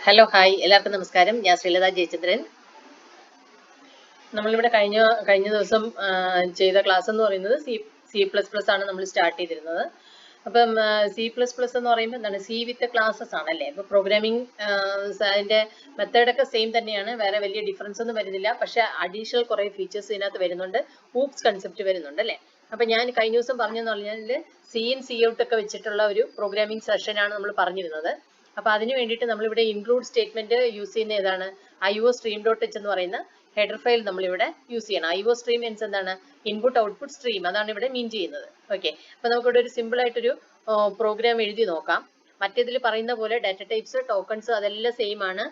Hello hi എല്ലാവർക്കും നമസ്കാരം. ഞാൻ ശ്രീലത ജയചന്ദ്രൻ. നമ്മളിവിടെ കഴിഞ്ഞ ദിവസം ചെയ്ത ക്ലാസ് എന്ന് പറയുന്നത് C++ ആണ് നമ്മൾ സ്റ്റാർട്ട് ചെയ്തിരുന്നത്. അപ്പം C++ എന്ന് പറയുമ്പോൾ എന്താണ്, സി വിത്ത് ക്ലാസ്സസ് ആണല്ലേ. അപ്പോൾ പ്രോഗ്രാമിംഗ് അതിൻ്റെ മെത്തേഡൊക്കെ സെയിം തന്നെയാണ്, വേറെ വലിയ ഡിഫറൻസ് ഒന്നും വരുന്നില്ല. പക്ഷെ അഡീഷണൽ കുറേ ഫീച്ചേഴ്സ് ഇതിനകത്ത് വരുന്നുണ്ട്, ഊപ്സ് കൺസെപ്റ്റ് വരുന്നുണ്ട് അല്ലേ. അപ്പം ഞാൻ കഴിഞ്ഞ ദിവസം പറഞ്ഞെന്ന് പറഞ്ഞാൽ സി ഇൻ സി ഔട്ട് ഒക്കെ വെച്ചിട്ടുള്ള ഒരു പ്രോഗ്രാമിംഗ് സെഷനാണ് നമ്മൾ പറഞ്ഞിരുന്നത്. അപ്പോൾ അതിന് വേണ്ടിയിട്ട് നമ്മളിവിടെ ഇൻക്ലൂഡ് സ്റ്റേറ്റ്മെന്റ് യൂസ് ചെയ്യുന്ന ഏതാണ്, IO stream.h എന്ന് പറയുന്ന ഹെഡർ ഫയൽ നമ്മളിവിടെ യൂസ് ചെയ്യണം. IO stream മീൻസ് എന്താണ്, ഇൻപുട്ട് ഔട്ട്പുട്ട് സ്ട്രീം, അതാണ് ഇവിടെ മീൻ ചെയ്യുന്നത്. ഓക്കെ, അപ്പോൾ നമുക്കിവിടെ ഒരു സിമ്പിൾ ആയിട്ടൊരു പ്രോഗ്രാം എഴുതി നോക്കാം. മറ്റേതിൽ പറയുന്ന പോലെ ഡാറ്റ ടൈപ്സ്, ടോക്കൺസ് അതെല്ലാം സെയിം ആണ്.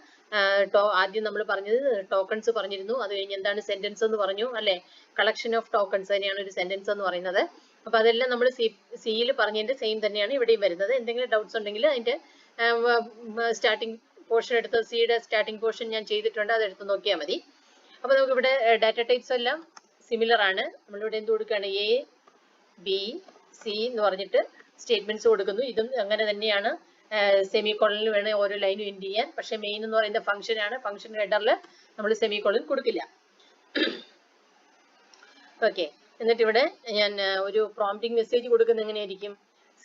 ആദ്യം നമ്മൾ പറഞ്ഞത് ടോക്കൺസ് പറഞ്ഞിരുന്നു, അത് കഴിഞ്ഞ് എന്താണ് സെന്റൻസ് എന്ന് പറഞ്ഞു അല്ലേ. കളക്ഷൻ ഓഫ് ടോക്കൺസ് തന്നെയാണ് ഒരു സെന്റൻസ് എന്ന് പറയുന്നത്. അപ്പോൾ അതെല്ലാം നമ്മൾ സിയിൽ പറഞ്ഞതിന്റെ സെയിം തന്നെയാണ് ഇവിടെയും വരുന്നത്. എന്തെങ്കിലും ഡൗട്ട്സ് ഉണ്ടെങ്കിൽ അതിന്റെ സ്റ്റാർട്ടിംഗ് പോർഷൻ എടുത്ത്, സിയുടെ സ്റ്റാർട്ടിംഗ് പോർഷൻ ഞാൻ ചെയ്തിട്ടുണ്ട്, അതെടുത്ത് നോക്കിയാൽ മതി. അപ്പോൾ നമുക്കിവിടെ ഡാറ്റ ടൈപ്സ് എല്ലാം സിമിലർ ആണ്. നമ്മളിവിടെ എന്ത് കൊടുക്കുകയാണ്, A, B, C എന്ന് പറഞ്ഞിട്ട് സ്റ്റേറ്റ്മെന്റ്സ് കൊടുക്കുന്നു. ഇതും അങ്ങനെ തന്നെയാണ്. സെമി കോളനിൽ വേണേൽ ഓരോ ലൈനും എൻഡ് ചെയ്യാൻ. പക്ഷെ മെയിൻ എന്ന് പറയുന്ന ഫംഗ്ഷൻ ആണ്. ഫംഗ്ഷൻ ഹെഡറിൽ നമ്മൾ സെമി കോളൻ കൊടുക്കില്ല. ഓക്കെ, എന്നിട്ട് ഇവിടെ ഞാൻ ഒരു പ്രോംപ്റ്റിംഗ് മെസ്സേജ് കൊടുക്കുന്നത് എങ്ങനെയായിരിക്കും,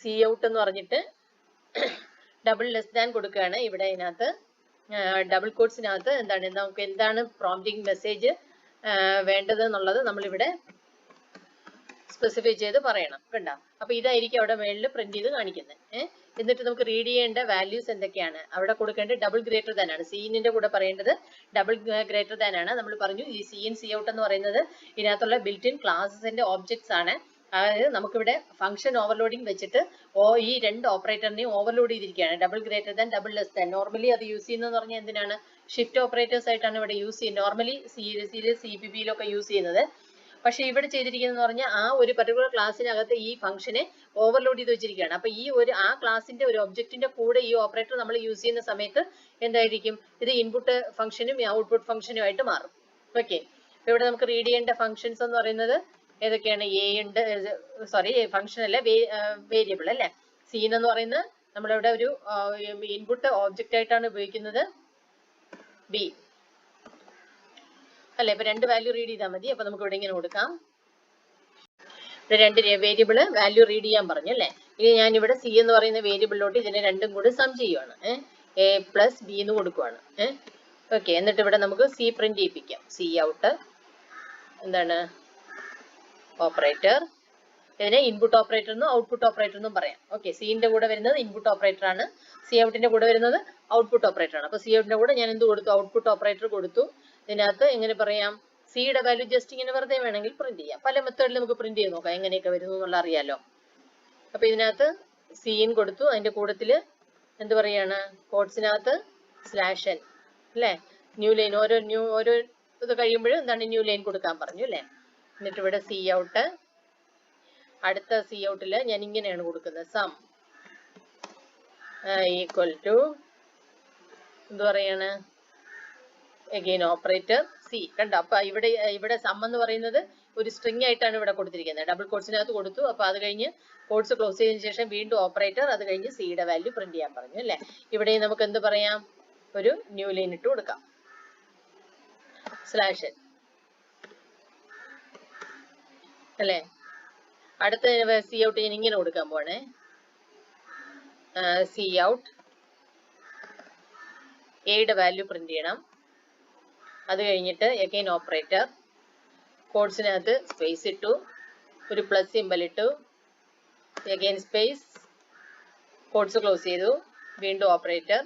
സി ഔട്ട് എന്ന് പറഞ്ഞിട്ട് ഡബിൾ ലെസ് ദാൻ കൊടുക്കുകയാണ്. ഇവിടെ ഇതിനകത്ത് ഡബിൾ കോട്ട്സിനകത്ത് നമുക്ക് എന്താണ് പ്രോംപ്റ്റിംഗ് മെസ്സേജ് വേണ്ടത് എന്നുള്ളത് നമ്മളിവിടെ സ്പെസിഫൈ ചെയ്ത് പറയണം. കണ്ടോ, അപ്പൊ ഇതായിരിക്കും അവിടെ മേളിൽ പ്രിന്റ് ചെയ്ത് കാണിക്കുന്നത്. എന്നിട്ട് നമുക്ക് റീഡ് ചെയ്യേണ്ട വാല്യൂസ് എന്തൊക്കെയാണ്, അവിടെ കൊടുക്കേണ്ടത് ഡബിൾ ഗ്രേറ്റർ ദാൻ ആണ്. സീനിന്റെ കൂടെ പറയേണ്ടത് ഡബിൾ ഗ്രേറ്റർ ദാൻ ആണ്. നമ്മൾ പറഞ്ഞു ഈ സി ഇൻ സി ഔട്ട് എന്ന് പറയുന്നത് ഇതിനകത്തുള്ള ബിൽറ്റ് ഇൻ ക്ലാസസിന്റെ ഓബ്ജക്ട്സ് ആണ്. അതായത് നമുക്കിവിടെ ഫംഗ്ഷൻ ഓവർലോഡിംഗ് വെച്ചിട്ട് ഈ രണ്ട് ഓപ്പറേറ്ററിനെയും ഓവർലോഡ് ചെയ്തിരിക്കുകയാണ്, double greater than, double less than. Normally അത് യൂസ് ചെയ്യുന്നതെന്ന് പറഞ്ഞാൽ എന്തിനാണ്, ഷിഫ്റ്റ് ഓപ്പറേറ്റേഴ്സ് ആയിട്ടാണ് ഇവിടെ യൂസ് ചെയ്യുന്നത്. നോർമലി CPP-യിലൊക്കെ യൂസ് ചെയ്യുന്നത്. പക്ഷെ ഇവിടെ ചെയ്തിരിക്കുന്നതെന്ന് പറഞ്ഞാൽ ആ ഒരു പർട്ടിക്കുലർ ക്ലാസ്സിനകത്ത് ഈ ഫംഗ്ഷനെ ഓവർലോഡ് ചെയ്ത് വെച്ചിരിക്കുകയാണ്. അപ്പൊ ഈ ആ ക്ലാസിന്റെ ഒരു ഒബ്ജക്റ്റിന്റെ കൂടെ ഈ ഓപ്പറേറ്റർ നമ്മൾ യൂസ് ചെയ്യുന്ന സമയത്ത് എന്തായിരിക്കും, ഇത് ഇൻപുട്ട് ഫംഗ്ഷനും ഔട്ട്പുട്ട് ഫംഗ്ഷനും ആയിട്ട് മാറും. ഓക്കെ, ഇവിടെ നമുക്ക് റീഡ് ചെയ്യേണ്ട ഫംഗ്ഷൻസ് എന്ന് പറയുന്നത് ഏതൊക്കെയാണ്, ഉണ്ട്, സോറി ഫംഗ്ഷൻ അല്ല, വേരിയബിൾ അല്ലേ. സീൻ എന്ന് പറയുന്നത് നമ്മളിവിടെ ഒരു ഇൻപുട്ട് ഓബ്ജക്റ്റ് ആയിട്ടാണ് ഉപയോഗിക്കുന്നത്, ബി അല്ലെ. ഇപ്പൊ രണ്ട് വാല്യൂ റീഡ് ചെയ്താൽ മതി. അപ്പൊ നമുക്ക് ഇവിടെ ഇങ്ങനെ കൊടുക്കാം, ഇവിടെ രണ്ട് വേരിയബിള് വാല്യൂ റീഡ് ചെയ്യാൻ പറഞ്ഞു അല്ലെ. ഇനി ഞാൻ ഇവിടെ സി എന്ന് പറയുന്ന വേരിയബിളിലോട്ട് ഇതിനെ രണ്ടും കൂടി സം ചെയ്യുവാണ്, A + B എന്ന് കൊടുക്കുവാണ്. ഓക്കെ, എന്നിട്ട് ഇവിടെ നമുക്ക് സി പ്രിന്റ് ചെയ്യിപ്പിക്കാം. സി ഔട്ട് എന്താണ്, ഓപ്പറേറ്റർ. ഇതിനെ ഇൻപുട്ട് ഓപ്പറേറ്റർ എന്നും ഔട്ട്പുട്ട് ഓപ്പറേറ്റർ എന്നും പറയാം. ഓക്കെ, സിന്റെ കൂടെ വരുന്നത് ഇൻപുട്ട് ഓപ്പറേറ്റർ ആണ്, സി ഔട്ടിന്റെ കൂടെ വരുന്നത് ഔട്ട്പുട്ട് ഓപ്പറേറ്റർ ആണ്. അപ്പൊ സി ഔട്ടിന്റെ കൂടെ ഞാൻ എന്ത് കൊടുത്തു, ഔട്ട്പുട്ട് ഓപ്പറേറ്റർ കൊടുത്തു. ഇതിനകത്ത് എങ്ങനെ പറയാം, സിയുടെ വാല്യൂ ജസ്റ്റ് ഇങ്ങനെ വെറുതെ വേണമെങ്കിൽ പ്രിന്റ് ചെയ്യാം. പല മെത്തേഡിൽ നമുക്ക് പ്രിന്റ് ചെയ്ത് നോക്കാം എങ്ങനെയൊക്കെ വരുന്നു എന്നുള്ള അറിയാലോ. അപ്പൊ ഇതിനകത്ത് സീൻ കൊടുത്തു, അതിന്റെ കൂട്ടത്തില് എന്ത് പറയാണ്, കോഡ്സിനകത്ത് /n അല്ലെ, ന്യൂ ലൈൻ, ഓരോ ഇത് കഴിയുമ്പോഴും എന്താണ് ന്യൂ ലൈൻ കൊടുക്കാൻ പറഞ്ഞു അല്ലെ. എന്നിട്ട് ഇവിടെ സി ഔട്ട്, അടുത്ത സി ഔട്ടില് ഞാൻ ഇങ്ങനെയാണ് കൊടുക്കുന്നത്, സം ഈക്വൽ ടു എന്ത് പറയാണ്, അഗെയിൻ ഓപ്പറേറ്റർ സി. കണ്ടോ, അപ്പൊ ഇവിടെ സം എന്ന് പറയുന്നത് ഒരു സ്ട്രിംഗ് ആയിട്ടാണ് ഇവിടെ കൊടുത്തിരിക്കുന്നത്. ഡബിൾ കോട്ട്സിനകത്ത് കൊടുത്തു. അപ്പൊ അത് കഴിഞ്ഞ് കോഡ്സ് ക്ലോസ് ചെയ്തതിനു ശേഷം വീണ്ടും ഓപ്പറേറ്റർ, അത് കഴിഞ്ഞ് സിയുടെ വാല്യൂ പ്രിന്റ് ചെയ്യാൻ പറഞ്ഞു അല്ലെ. ഇവിടെ നമുക്ക് എന്ത് പറയാം, ഒരു ന്യൂ ലൈൻ ഇട്ട് കൊടുക്കാം, /n അല്ലെ. അടുത്ത സി ഔട്ട് ഞാൻ ഇങ്ങനെ കൊടുക്കാൻ പോണേ, സി ഔട്ട് എയുടെ വാല്യൂ പ്രിന്റ് ചെയ്യണം. അത് കഴിഞ്ഞിട്ട് അഗൈൻ ഓപ്പറേറ്റർ, കോഡ്സിനകത്ത് സ്പേസ് ഇട്ടു, ഒരു പ്ലസ് സിമ്പൽ ഇട്ടു, അഗൈൻ സ്പേസ്, കോഡ്സ് ക്ലോസ് ചെയ്തു, വീണ്ടും ഓപ്പറേറ്റർ,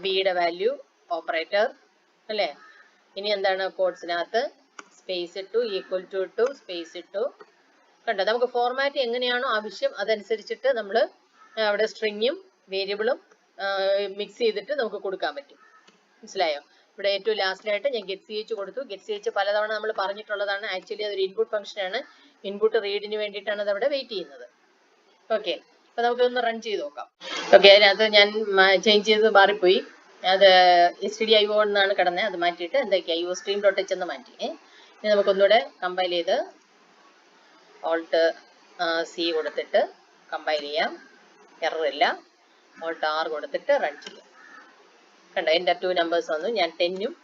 ബിയുടെ വാല്യൂ ഓപ്പറേറ്റർ അല്ലേ. ഇനി എന്താണ്, കോഡ്സിനകത്ത് സ്പേസ് ഇട്ടു, ഈക്വൽ ടു ഇട്ടു, സ്പേസ് ഇട്ടു. കണ്ടോ, നമുക്ക് ഫോർമാറ്റ് എങ്ങനെയാണോ ആവശ്യം അതനുസരിച്ചിട്ട് നമ്മൾ അവിടെ സ്ട്രിങ്ങും വേരിയബിളും മിക്സ് ചെയ്തിട്ട് നമുക്ക് കൊടുക്കാൻ പറ്റും. മനസ്സിലായോ. ഇവിടെ ഏറ്റവും ലാസ്റ്റിലായിട്ട് ഞാൻ get ch കൊടുത്തു. get ch പലതവണ നമ്മൾ പറഞ്ഞിട്ടുള്ളതാണ്. ആക്ച്വലി അതൊരു ഇൻപുട്ട് ഫംഗ്ഷൻ ആണ്, ഇൻപുട്ട് റീഡിന് വേണ്ടിയിട്ടാണ് അത് അവിടെ വെയിറ്റ് ചെയ്യുന്നത്. ഓക്കെ, അപ്പൊ നമുക്കൊന്ന് റൺ ചെയ്ത് നോക്കാം. ഓക്കെ, അതിനകത്ത് ഞാൻ ചേഞ്ച് ചെയ്ത് മാറിപ്പോയി, അത് stdio എന്നാണ് കിടന്നത്, അത് മാറ്റിയിട്ട് എന്തൊക്കെയാ IO stream.h എന്ന് മാറ്റി. ഇനി നമുക്കൊന്നുകൂടെ കമ്പൈൽ ചെയ്ത് Alt+C കൊടുത്തിട്ട് കമ്പൈൽ ചെയ്യാം, എറർ ഇല്ല. Alt+R കൊടുത്തിട്ട് റൺ ചെയ്യാം. കണ്ടോ, എൻ്റെ 2 നമ്പേഴ്സ് വന്നു. ഞാൻ 10ഉം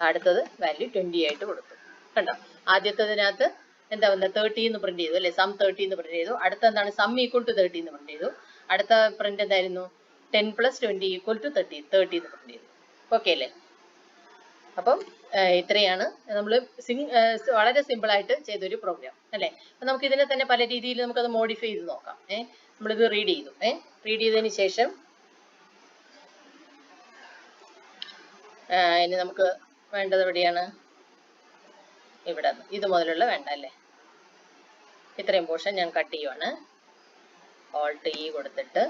അടുത്തത് വാല്യൂ 20 ആയിട്ട് കൊടുത്തു. കണ്ടോ, ആദ്യത്തതിനകത്ത് എന്താ വന്നത്, 30 എന്ന് പ്രിന്റ് ചെയ്തു അല്ലെ, സം 30 എന്ന് പ്രിന്റ് ചെയ്തു. അടുത്ത എന്താണ്, സം ഈക്വൽ ടു 30 എന്ന് പ്രിന്റ് ചെയ്തു. അടുത്ത പ്രിന്റ് എന്തായിരുന്നു, 10 + 20 ഈക്വൽ ടു 30 എന്ന് പ്രിന്റ് ചെയ്തു. ഓക്കെ അല്ലേ? അപ്പം ഇത്രയാണ് നമ്മൾ വളരെ സിമ്പിൾ ആയിട്ട് ചെയ്തൊരു പ്രോഗ്രാം അല്ലേ. അപ്പം നമുക്ക് ഇതിനെ തന്നെ പല രീതിയിൽ നമുക്കത് മോഡിഫൈ ചെയ്ത് നോക്കാം. നമ്മളിത് റീഡ് ചെയ്തു. റീഡ് ചെയ്തതിന് ശേഷം ഇനി നമുക്ക് വേണ്ടത് എവിടെയാണ്, ഇവിടെ ഇത് മുതലുള്ള വേണ്ട അല്ലേ. ഇത്രയും പോർഷൻ ഞാൻ കട്ട് ചെയ്യുവാണ്. Alt E കൊടുത്തിട്ട്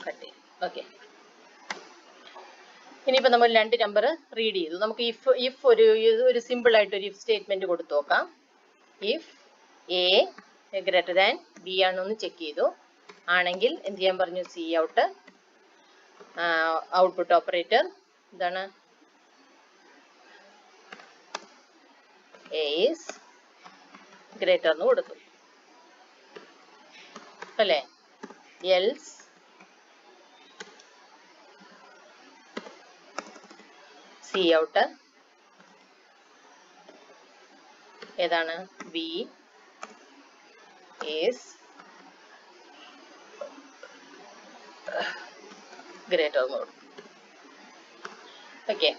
കട്ട് ചെയ്യും. ഓക്കെ, ഇനിയിപ്പോൾ നമ്മൾ 2 നമ്പർ റീഡ് ചെയ്തു. നമുക്ക് ഇഫ് ഒരു സിമ്പിൾ ആയിട്ട് ഒരു ഇഫ് സ്റ്റേറ്റ്മെന്റ് കൊടുത്തു നോക്കാം. If A greater than B ആണെന്ന് ചെക്ക് ചെയ്തു. ആണെങ്കിൽ എന്ത് ചെയ്യാൻ പറഞ്ഞു, സി ഔട്ട് ഔട്ട്പുട്ട് ഓപ്പറേറ്റർ എന്താണ്, എ ഈസ് ഗ്രേറ്റർ എന്ന് കൊടുത്തു അല്ലേ. എൽസ് സി ഔട്ട് ഏതാണ്, ബി ഈസ് ഗ്രേറ്റർ എന്ന് കൊടുത്തു. ഓക്കെ,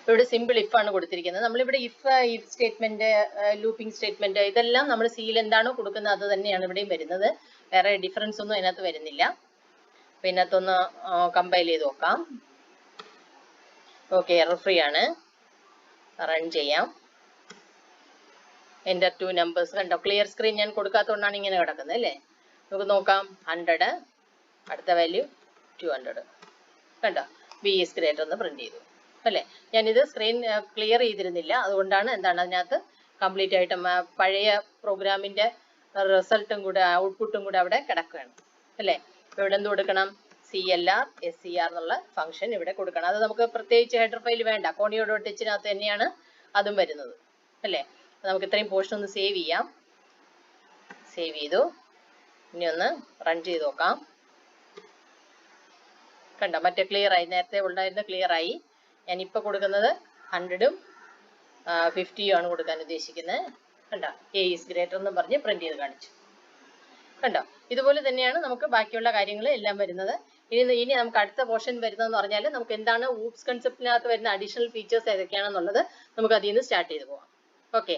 ഇവിടെ സിമ്പിൾ ഇഫ് ആണ് കൊടുത്തിരിക്കുന്നത്. നമ്മളിവിടെ ഇഫ് സ്റ്റേറ്റ്മെന്റ്, ലൂപ്പിംഗ് സ്റ്റേറ്റ്മെന്റ്, ഇതെല്ലാം നമ്മൾ സിയിൽ എന്താണോ കൊടുക്കുന്നത് അത് തന്നെയാണ് ഇവിടെയും വരുന്നത്. വേറെ ഡിഫറൻസ് ഒന്നും അതിനകത്ത് വരുന്നില്ല. അപ്പൊ ഇതിനകത്തൊന്ന് കമ്പൈൽ ചെയ്ത് നോക്കാം. ഓക്കെ, എറർ ഫ്രീ ആണ്. റൺ ചെയ്യാം. എൻ്റെ 2 നമ്പേഴ്സ് കണ്ടോ, ക്ലിയർ സ്ക്രീൻ ഞാൻ കൊടുക്കാത്തതുകൊണ്ടാണ് ഇങ്ങനെ കിടക്കുന്നത് അല്ലേ. നമുക്ക് നോക്കാം. 100, അടുത്ത വാല്യൂ 200. കണ്ടോ, ബി ഈസ് ഗ്രേറ്റർ എന്ന് പ്രിന്റ് ചെയ്തു അല്ലേ. ഞാനിത് സ്ക്രീൻ ക്ലിയർ ചെയ്തിരുന്നില്ല, അതുകൊണ്ടാണ് എന്താണ് അതിനകത്ത് കംപ്ലീറ്റ് ആയിട്ട് പഴയ പ്രോഗ്രാമിന്റെ റിസൾട്ടും കൂടെ ഔട്ട്പുട്ടും കൂടെ അവിടെ കിടക്കുകയാണ് അല്ലേ. അപ്പോൾ ഇവിടെ എന്ത് കൊടുക്കണം, CLR SCR എന്നുള്ള ഫംഗ്ഷൻ ഇവിടെ കൊടുക്കണം. അത് നമുക്ക് പ്രത്യേകിച്ച് ഹെഡർ ഫയൽ വേണ്ട, കോണിയോ.h-നകത്ത് തന്നെയാണ് അതും വരുന്നത് അല്ലേ. നമുക്ക് ഇത്രയും പോർഷൻ ഒന്ന് സേവ് ചെയ്യാം. സേവ് ചെയ്തു. ഇനി ഒന്ന് റൺ ചെയ്ത് നോക്കാം. കണ്ടോ, മറ്റേ ക്ലിയർ ആയി, നേരത്തെ ഉണ്ടായിരുന്ന ക്ലിയർ ആയി. ഞാനിപ്പോൾ കൊടുക്കുന്നത് 100ഉം 50ഉം ആണ് കൊടുക്കാൻ ഉദ്ദേശിക്കുന്നത്. കണ്ടോ, എ ഈസ് ഗ്രേറ്റർ എന്ന് പറഞ്ഞ് പ്രിന്റ് ചെയ്ത് കാണിച്ചു. കണ്ടോ, ഇതുപോലെ തന്നെയാണ് നമുക്ക് ബാക്കിയുള്ള കാര്യങ്ങൾ എല്ലാം വരുന്നത്. ഇനി നമുക്ക് അടുത്ത പോർഷൻ വരുന്നതെന്ന് പറഞ്ഞാൽ നമുക്ക് എന്താണ് ഊപ്സ് കൺസെപ്റ്റിനകത്ത് വരുന്ന അഡീഷണൽ ഫീച്ചേഴ്സ് ഏതൊക്കെയാണെന്നുള്ളത് നമുക്ക് അതിൽ നിന്ന് സ്റ്റാർട്ട് ചെയ്ത് പോകാം. ഓക്കെ,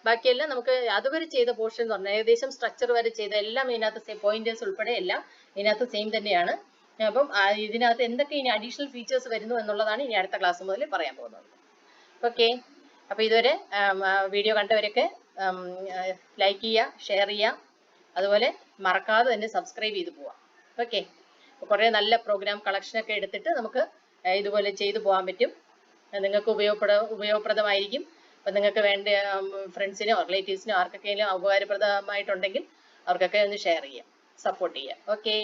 ബാക്കിയെല്ലാം നമുക്ക് അതുവരെ ചെയ്ത പോർഷൻ എന്ന് പറഞ്ഞാൽ ഏകദേശം സ്ട്രക്ചർ വരെ ചെയ്ത എല്ലാം ഇതിനകത്ത് പോയിന്റേഴ്സ് ഉൾപ്പെടെ എല്ലാം ഇതിനകത്ത് സെയിം തന്നെയാണ്. അപ്പം ഇതിനകത്ത് എന്തൊക്കെ ഇനി അഡീഷണൽ ഫീച്ചേഴ്സ് വരുന്നു എന്നുള്ളതാണ് ഇനി അടുത്ത ക്ലാസ് മുതൽ പറയാൻ പോകുന്നത്. ഓക്കെ, അപ്പോൾ ഇതുവരെ വീഡിയോ കണ്ടവരൊക്കെ ലൈക്ക് ചെയ്യുക, ഷെയർ ചെയ്യുക, അതുപോലെ മറക്കാതെ തന്നെ സബ്സ്ക്രൈബ് ചെയ്ത് പോവാം. ഓക്കെ, കുറേ നല്ല പ്രോഗ്രാം കളക്ഷനൊക്കെ എടുത്തിട്ട് നമുക്ക് ഇതുപോലെ ചെയ്തു പോകാൻ പറ്റും. നിങ്ങൾക്ക് ഉപയോഗപ്രദമായിരിക്കും. അപ്പം നിങ്ങൾക്ക് വേണ്ട ഫ്രണ്ട്സിനോ റിലേറ്റീവ്സിനോ ആർക്കൊക്കെയും ഉപകാരപ്രദമായിട്ടുണ്ടെങ്കിൽ അവർക്കൊക്കെ ഒന്ന് ഷെയർ ചെയ്യാം, സപ്പോർട്ട് ചെയ്യാം. ഓക്കെ.